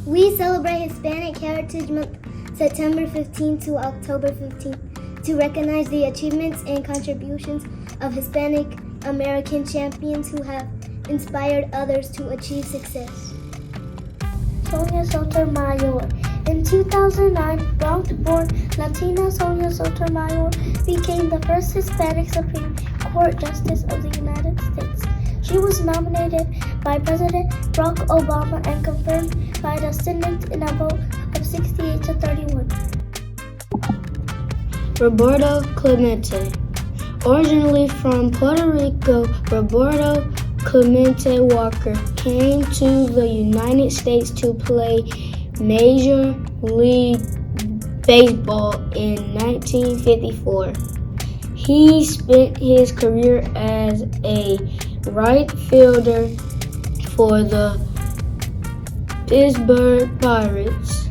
We celebrate Hispanic Heritage Month September 15 to October 15 to recognize the achievements and contributions of Hispanic American champions who have inspired others to achieve success. Sonia Sotomayor. In 2009, Bronx-born Latina Sonia Sotomayor became the first Hispanic Supreme Court Justice of the United States. She was nominated by President Barack Obama and confirmed by the Senate in a vote of 68 to 31. Roberto Clemente. Originally from Puerto Rico, Roberto Clemente Walker came to the United States to play Major League Baseball in 1954. He spent his career as a right fielder for the Pittsburgh Pirates.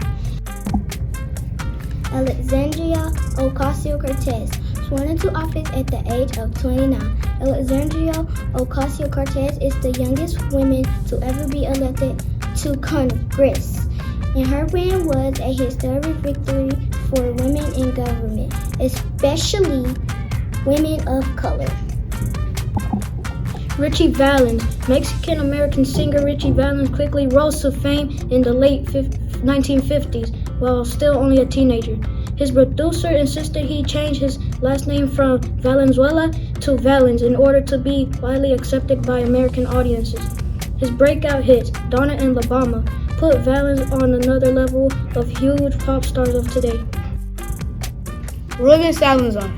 Alexandria Ocasio-Cortez. Sworn into office at the age of 29, Alexandria Ocasio-Cortez is the youngest woman to ever be elected to Congress, and her win was a historic victory for women in government, especially women of color. Richie Valens. Mexican-American singer Richie Valens quickly rose to fame in the late 1950s while still only a teenager. His producer insisted he change his last name from Valenzuela to Valens in order to be widely accepted by American audiences. His breakout hits, Donna and La Bama, put Valens on another level of huge pop stars of today. Ruben Salazar.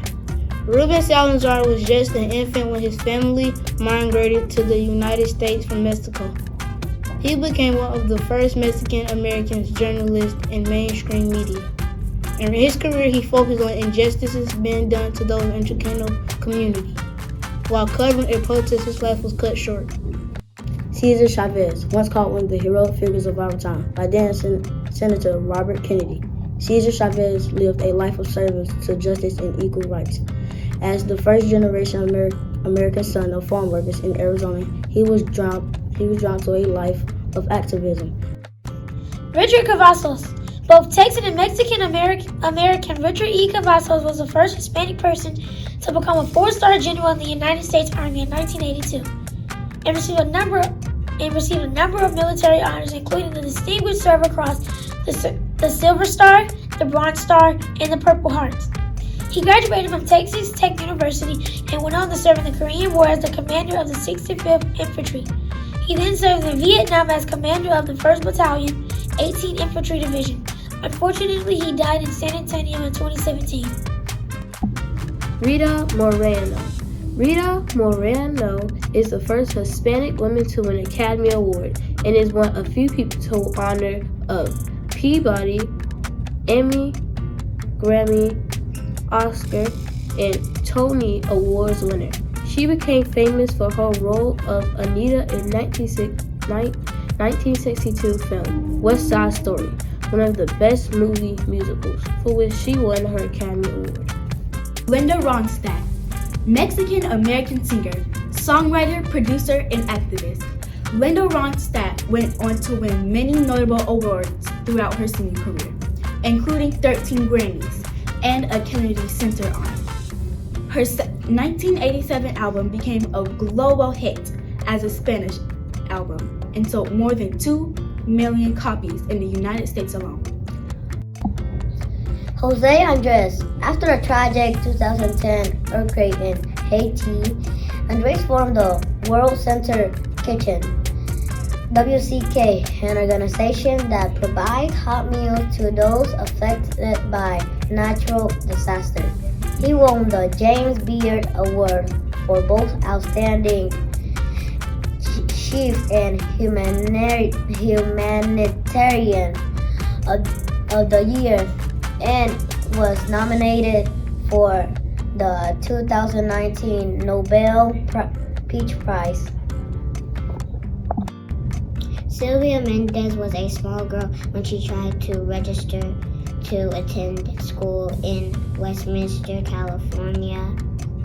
Ruben Salazar was just an infant when his family migrated to the United States from Mexico. He became one of the first Mexican-American journalists in mainstream media. In his career, he focused on injustices being done to those in the Chicano community. While covering a protest, his life was cut short. Cesar Chavez, once called one of the heroic figures of our time by then Senator Robert Kennedy. Cesar Chavez lived a life of service to justice and equal rights. As the first generation American son of farm workers in Arizona, he was drawn to a life of activism. Richard Cavazos. Both Texan and Mexican-American Richard E. Cavazos was the first Hispanic person to become a 4-star general in the United States Army in 1982 and received a number of military honors, including the Distinguished Service Cross, the Silver Star, the Bronze Star, and the Purple Heart. He graduated from Texas Tech University and went on to serve in the Korean War as the commander of the 65th Infantry. He then served in Vietnam as commander of the 1st Battalion, 18th Infantry Division. Unfortunately, he died in San Antonio in 2017. Rita Moreno. Rita Moreno is the first Hispanic woman to win an Academy Award and is one of few people to honor a Peabody, Emmy, Grammy, Oscar, and Tony Awards winner. She became famous for her role of Anita in 1962 film West Side Story, one of the best movie musicals, for which she won her Academy Award. Linda Ronstadt, Mexican-American singer, songwriter, producer, and activist. Linda Ronstadt went on to win many notable awards throughout her singing career, including 13 Grammys and a Kennedy Center honor. Her 1987 album became a global hit as a Spanish album and sold more than 2 million copies in the United States alone. Jose Andres. After a tragic 2010 earthquake in Haiti, Andres formed the World Center Kitchen, WCK, an organization that provides hot meals to those affected by natural disasters. He won the James Beard Award for both Outstanding Chief and Humanitarian of the Year and was nominated for the 2019 Nobel Peace Prize. Sylvia Mendez was a small girl when she tried to register to attend school in Westminster, California.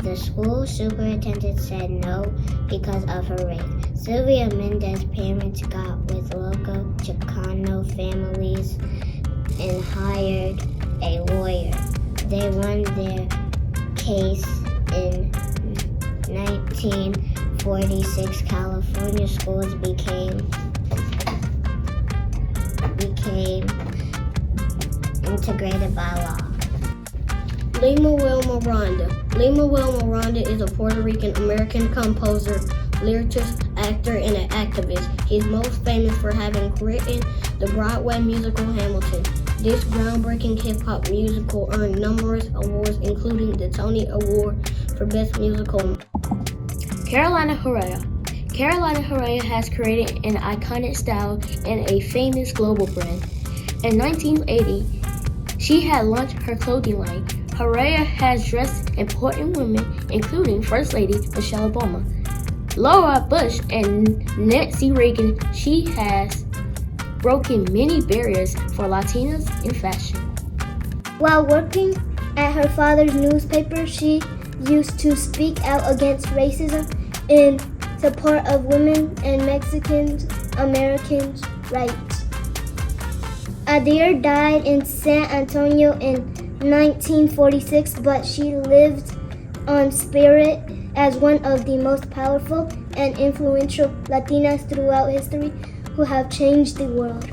The school superintendent said no because of her race. Sylvia Mendez's parents got with local Chicano family hired a lawyer. They won their case in 1946. California schools became integrated by law. Lin-Manuel Miranda. Lin-Manuel Miranda is a Puerto Rican American composer, lyricist, actor, and an activist. He's most famous for having written the Broadway musical Hamilton. This groundbreaking hip-hop musical earned numerous awards, including the Tony Award for Best Musical. Carolina Herrera. Carolina Herrera has created an iconic style and a famous global brand. In 1980, she had launched her clothing line. Herrera has dressed important women, including First Lady Michelle Obama, Laura Bush, and Nancy Reagan. She has broken many barriers for Latinas in fashion. While working at her father's newspaper, she used to speak out against racism in support of women and Mexican Americans' rights. Adair died in San Antonio in 1946, but she lived on spirit as one of the most powerful and influential Latinas throughout history who have changed the world.